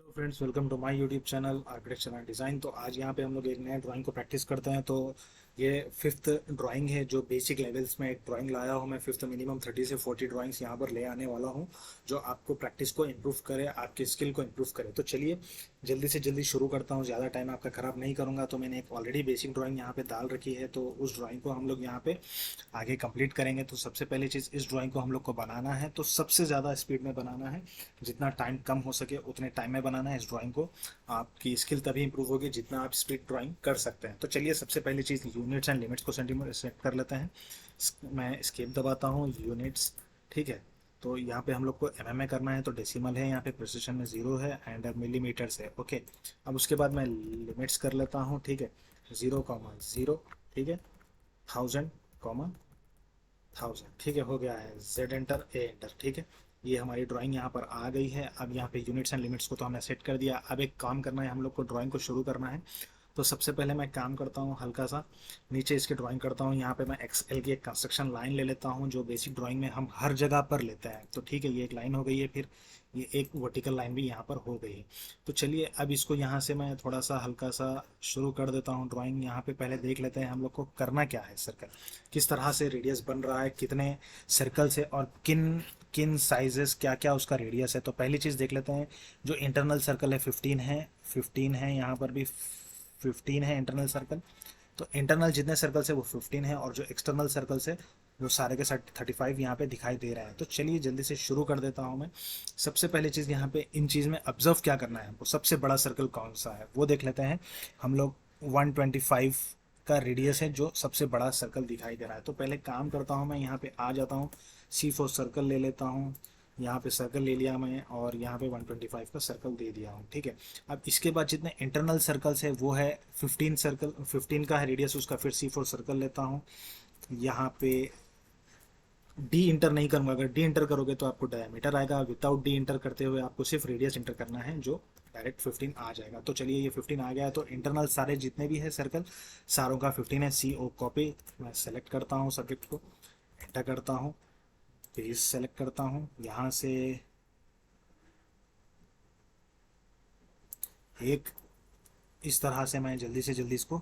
Friends, welcome to my YouTube channel architecture and design. तो आज यहाँ पे हम लोग एक नया ड्राइंग को प्रैक्टिस करते हैं। तो ये फिफ्थ ड्राइंग है जो बेसिक लेवल्स में एक ड्राइंग लाया हूँ मैं। फिफ्थ मिनिमम 30 से 40 ड्राइंग्स यहाँ पर ले आने वाला हूँ जो आपको प्रैक्टिस को इम्प्रूव करे, आपकी स्किल को इम्प्रूव करे। तो चलिए जल्दी से जल्दी शुरू करता हूँ, ज़्यादा टाइम आपका ख़राब नहीं करूँगा। तो मैंने एक ऑलरेडी बेसिक ड्राइंग यहाँ पे डाल रखी है, तो उस ड्राइंग को हम लोग यहाँ पे आगे कंप्लीट करेंगे। तो सबसे पहली चीज़, इस ड्राइंग को हम लोग को बनाना है तो सबसे ज़्यादा स्पीड में बनाना है। जितना टाइम कम हो सके उतने टाइम में बनाना है इस ड्राइंग को। आपकी स्किल तभी इंप्रूव होगी जितना आप स्पीड ड्राइंग कर सकते हैं। तो चलिए सबसे पहली चीज़, यूनिट्स एंड लिमिट्स को सेंटीमीटर सेट कर लेते हैं। मैं स्केप दबाता हूँ, यूनिट्स, ठीक है। तो यहाँ पे हम लोग को एमएम में करना है, तो डेसिमल है, यहाँ पे प्रिसिशन में 0 है एंड मिलीमीटर्स है। ओके, अब उसके बाद मैं लिमिट्स कर लेता हूँ, ठीक है। 0,0, ठीक है। 1000, 1000, ठीक है, हो गया है। जेड एंटर, ए एंटर, ठीक है। ये हमारी ड्राइंग यहाँ पर आ गई है। अब यहाँ पे यूनिट्स एंड लिमिट्स को तो हमने सेट कर दिया। अब एक काम करना है, हम लोग को ड्राइंग को शुरू करना है। तो सबसे पहले मैं काम करता हूँ, हल्का सा नीचे इसकी ड्राइंग करता हूँ। यहाँ पे मैं एक्सएल की एक कंस्ट्रक्शन लाइन ले लेता हूँ जो बेसिक ड्राइंग में हम हर जगह पर लेते हैं। तो ठीक है, ये एक लाइन हो गई है। फिर ये एक वर्टिकल लाइन भी यहाँ पर हो गई है। तो चलिए अब इसको यहाँ से मैं थोड़ा सा हल्का सा शुरू कर देता हूँ ड्राइंग। यहाँ पे पहले देख लेते हैं हम लोग को करना क्या है। सर्कल किस तरह से रेडियस बन रहा है, कितने सर्कल से और किन किन साइजेस, क्या क्या उसका रेडियस है। तो पहली चीज़ देख लेते हैं। जो इंटरनल सर्कल है 15 है, 15 है, यहाँ पर भी 15 है इंटरनल सर्कल। तो इंटरनल जितने सर्कल्स है वो 15 है, और जो एक्सटर्नल सर्कल्स है जो सारे के साथ 35 यहाँ पे दिखाई दे रहा है। तो चलिए जल्दी से शुरू कर देता हूँ मैं। सबसे पहले चीज़ यहाँ पे इन चीज़ में ऑब्जर्व क्या करना है हमको, सबसे बड़ा सर्कल कौन सा है वो देख लेते हैं हम लोग। 125 का रेडियस है जो सबसे बड़ा सर्कल दिखाई दे रहा है। तो पहले काम करता हूँ, मैं यहाँ पे आ जाता हूँ, C4 सर्कल ले लेता हूँ। यहाँ पे सर्कल ले लिया मैं और यहाँ पे 125 का सर्कल दे दिया हूँ, ठीक है। अब इसके बाद जितने इंटरनल सर्कल्स है वो है 15 सर्कल, 15 का है रेडियस उसका। फिर C4 सर्कल लेता हूँ। यहाँ पे डी इंटर नहीं करूँगा, अगर डी इंटर करोगे तो आपको डायमीटर आएगा। विदाउट डी इंटर करते हुए आपको सिर्फ रेडियस इंटर करना है जो डायरेक्ट 15 आ जाएगा। तो चलिए ये 15 आ गया है। तो इंटरनल सारे जितने भी है सर्कल सारों का 15 है। CO कॉपी, मैं सेलेक्ट करता हूँ सब्जेक्ट को, एंटर करता हूँ, पेज सेलेक्ट करता हूँ। यहाँ से एक इस तरह से मैं जल्दी से जल्दी इसको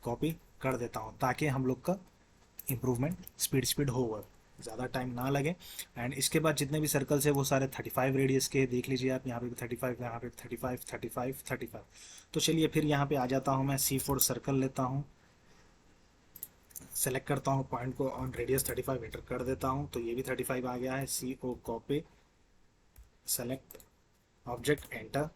कॉपी कर देता हूँ ताकि हम लोग का इम्प्रूवमेंट स्पीड स्पीड हो, ज़्यादा टाइम ना लगे। एंड इसके बाद जितने भी सर्कल्स है वो सारे 35 रेडियस के देख लीजिए आप। यहाँ पे भी 35, यहाँ पे भी 35, 35, 35। तो चलिए फिर यहाँ पे आ जाता हूँ, मैं C4 सर्कल लेता हूँ, सेलेक्ट करता हूँ पॉइंट को, ऑन रेडियस 35 एंटर कर देता हूँ। तो ये भी 35 आ गया है। CO copy, select object, enter,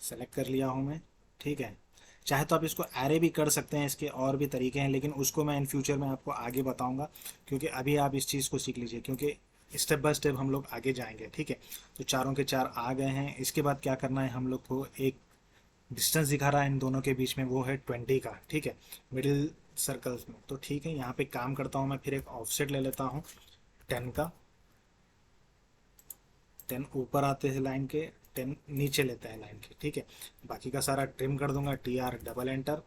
select कर लिया हूँ मैं, ठीक है। चाहे तो आप इसको एरे भी कर सकते हैं, इसके और भी तरीके हैं, लेकिन उसको मैं इन फ्यूचर में आपको आगे बताऊंगा। क्योंकि अभी आप इस चीज़ को सीख लीजिए, क्योंकि स्टेप बाय स्टेप हम लोग आगे जाएंगे, ठीक है। तो चारों के चार आ गए हैं। इसके बाद क्या करना है हम लोग को, एक डिस्टेंस दिखा रहा है इन दोनों के बीच में, वो है 20 का, ठीक है, मिडिल सर्कल्स में। तो ठीक है, यहाँ पे काम करता हूँ मैं, फिर एक ऑफसेट ले लेता हूँ 10 का। 10 ऊपर आते हैं लाइन के, 10 नीचे लेते हैं लाइन के, ठीक है। बाकी का सारा ट्रिम कर दूंगा, TR डबल एंटर,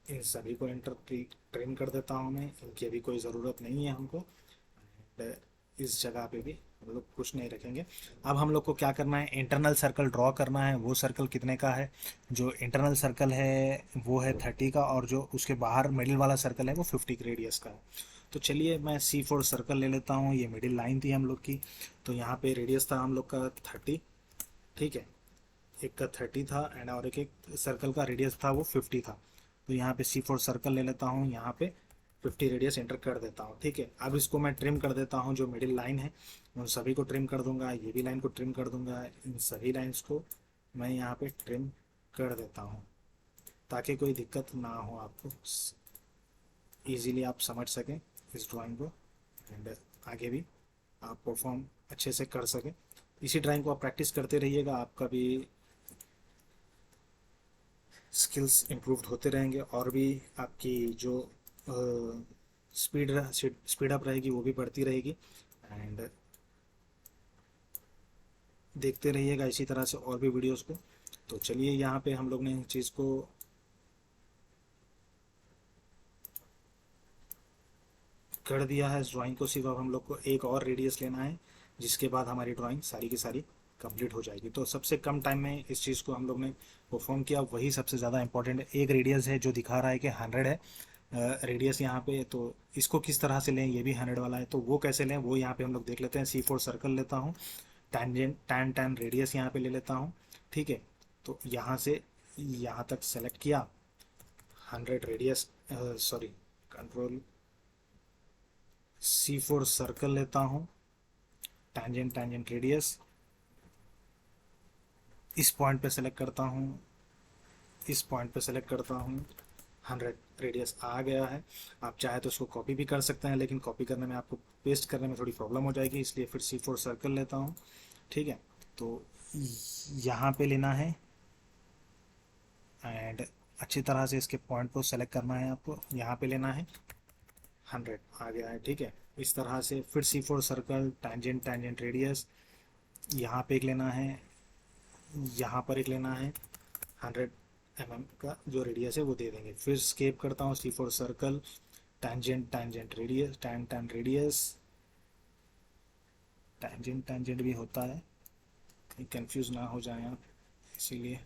इन सभी को एंटर ट्रिम कर देता हूँ मैं, इनकी अभी कोई ज़रूरत नहीं है हमको। एंड इस जगह पे भी हम लोग कुछ नहीं रखेंगे। अब हम लोग को क्या करना है, इंटरनल सर्कल ड्रॉ करना है। वो सर्कल कितने का है, जो इंटरनल सर्कल है वो है 30 का, और जो उसके बाहर मिडिल वाला सर्कल है वो 50 रेडियस का है। तो चलिए मैं C4 सर्कल ले लेता हूँ। ये मिडिल लाइन थी हम लोग की। तो यहाँ पे रेडियस था हम लोग का 30, ठीक है। एक का 30 था एंड और एक सर्कल का रेडियस था वो 50 था। तो यहाँ पे C4 सर्कल ले लेता हूँ, यहाँ पे 50 रेडियस एंटर कर देता हूँ, ठीक है। अब इसको मैं ट्रिम कर देता हूँ, जो मिडिल लाइन है उन सभी को ट्रिम कर दूंगा, ये भी लाइन को ट्रिम कर दूंगा, इन सभी लाइन्स को मैं यहाँ पे ट्रिम कर देता हूँ ताकि कोई दिक्कत ना हो, आपको ईजीली आप समझ सकें इस ड्राइंग को, एंड आगे भी आप परफॉर्म अच्छे से कर सकें। इसी ड्राइंग को आप प्रैक्टिस करते रहिएगा, आपका भी स्किल्स इम्प्रूव होते रहेंगे, और भी आपकी जो स्पीड अप रहेगी वो भी बढ़ती रहेगी। एंड देखते रहिएगा इसी तरह से और भी वीडियोस को। तो चलिए यहाँ पे हम लोग ने चीज़ को कर दिया है, इस ड्राइंग को। सिर्फ अब हम लोग को एक और रेडियस लेना है, जिसके बाद हमारी ड्राइंग सारी की सारी कंप्लीट हो जाएगी। तो सबसे कम टाइम में इस चीज़ को हम लोग ने परफॉर्म किया, वही सबसे ज़्यादा इंपॉर्टेंट है। एक रेडियस है जो दिखा रहा है कि 100 है रेडियस यहाँ पे, तो इसको किस तरह से लें, ये भी 100 वाला है, तो वो कैसे लें वो यहाँ पे हम लोग देख लेते हैं। C4 सर्कल लेता हूँ, टैंजेंट टैन रेडियस यहाँ पे ले लेता हूँ, ठीक है। तो यहाँ से यहाँ तक सेलेक्ट किया, 100 radius, sorry, control C4 circle लेता हूँ, टैंजेंट रेडियस इस पॉइंट पे सेलेक्ट करता हूँ, इस पॉइंट पे सेलेक्ट करता हूँ, 100 रेडियस आ गया है। आप चाहे तो इसको कॉपी भी कर सकते हैं, लेकिन कॉपी करने में आपको पेस्ट करने में थोड़ी प्रॉब्लम हो जाएगी, इसलिए फिर C4 सर्कल लेता हूँ, ठीक है। तो यहाँ पे लेना है एंड अच्छी तरह से इसके पॉइंट को सेलेक्ट करना है आपको, यहाँ पे लेना है, 100 आ गया है, ठीक है। इस तरह से फिर C4 सर्कल, टैंजेंट रेडियस यहाँ पे एक लेना है, यहाँ पर एक लेना है, 100 mm का जो रेडियस है वो दे देंगे। फिर स्केप करता हूँ, C4 circle, tangent radius, tan radius, tangent भी होता है, कहीं कंफ्यूज ना हो जाए आप, इसीलिए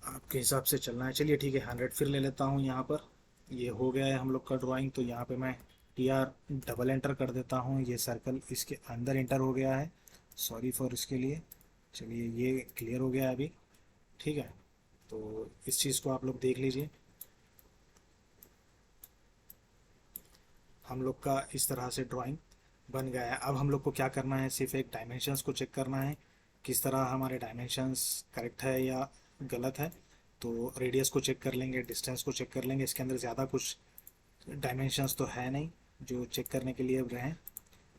आपके हिसाब से चलना है। चलिए ठीक है, 100 फिर ले लेता हूँ यहाँ पर। ये हो गया है हम लोग का ड्राइंग। तो यहाँ पे मैं TR डबल एंटर कर देता हूँ, ये सर्कल इसके अंदर एंटर हो गया है, सॉरी फॉर इसके लिए। चलिए ये क्लियर हो गया है अभी, ठीक है। तो इस चीज़ को आप लोग देख लीजिए, हम लोग का इस तरह से ड्राइंग बन गया है। अब हम लोग को क्या करना है, सिर्फ एक डायमेंशंस को चेक करना है, किस तरह हमारे डायमेंशंस करेक्ट है या गलत है। तो रेडियस को चेक कर लेंगे, डिस्टेंस को चेक कर लेंगे, इसके अंदर ज़्यादा कुछ डायमेंशंस तो है नहीं जो चेक करने के लिए रहें।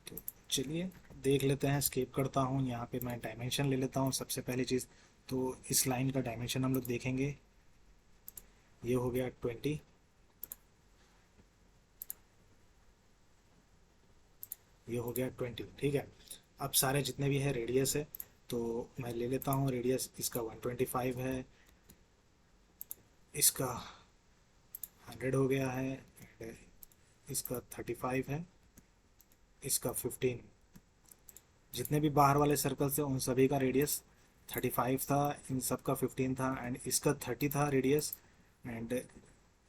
तो चलिए देख लेते हैं, स्केप करता हूँ, यहाँ पे मैं डायमेंशन ले लेता हूँ सबसे पहली चीज़। तो इस लाइन का डायमेंशन हम लोग देखेंगे, ये हो गया 20, ये हो गया 20, ठीक है। अब सारे जितने भी है रेडियस है, तो मैं ले लेता हूँ रेडियस, इसका 125 है, इसका 100 हो गया है, इसका 35 है, इसका 15। जितने भी बाहर वाले सर्कल थे उन सभी का रेडियस 35 था, इन सब का 15 था, एंड इसका 30 था रेडियस, एंड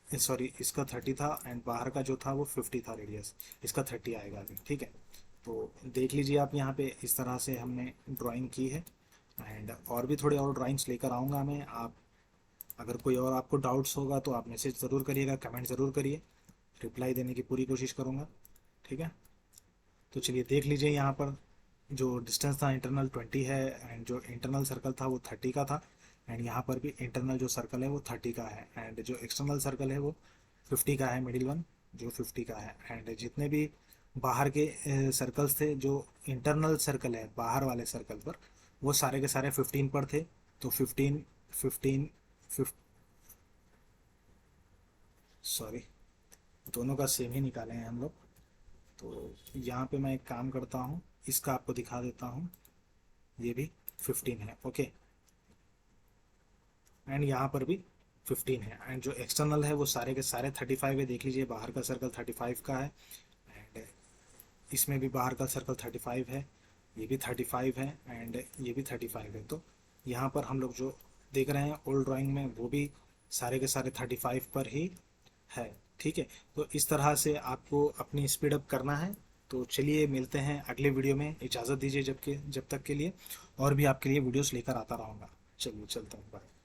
सॉरी इसका 30 था, एंड बाहर का जो था वो 50 था रेडियस, इसका 30 आएगा अभी, ठीक है। तो देख लीजिए आप यहाँ पे इस तरह से हमने ड्राइंग की है, एंड और भी थोड़े और ड्राइंग्स लेकर आऊँगा मैं। आप अगर कोई और आपको डाउट्स होगा तो आप मैसेज ज़रूर करिएगा, कमेंट ज़रूर करिए, रिप्लाई देने की पूरी कोशिश करूँगा, ठीक है। तो चलिए देख लीजिए, यहाँ पर जो डिस्टेंस था इंटरनल 20 है, एंड जो इंटरनल सर्कल था वो 30 का था, एंड यहाँ पर भी इंटरनल जो सर्कल है वो 30 का है, एंड जो एक्सटर्नल सर्कल है वो 50 का है, मिडिल वन जो 50 का है। एंड जितने भी बाहर के सर्कल्स थे, जो इंटरनल सर्कल है बाहर वाले सर्कल पर, वो सारे के सारे 15 पर थे। तो 15 15 सॉरी, दोनों का सेम ही निकाले हैं हम लोग। तो यहाँ पे मैं एक काम करता हूँ, इसका आपको दिखा देता हूँ, ये भी 15 है, ओके, एंड यहाँ पर भी 15 है, एंड जो एक्सटर्नल है वो सारे के सारे 35 है। देख लीजिए बाहर का सर्कल 35 का है, एंड इसमें भी बाहर का सर्कल 35 है, ये भी 35 है, एंड ये भी 35 है। तो यहाँ पर हम लोग जो देख रहे हैं ओल्ड ड्राइंग में, वो भी सारे के सारे 35 पर ही है, ठीक है। तो इस तरह से आपको अपनी स्पीड अप करना है। तो चलिए मिलते हैं अगले वीडियो में, इजाज़त दीजिए जब तक के लिए, और भी आपके लिए वीडियोस लेकर आता रहूँगा। चलिए चलता हूँ, बाय।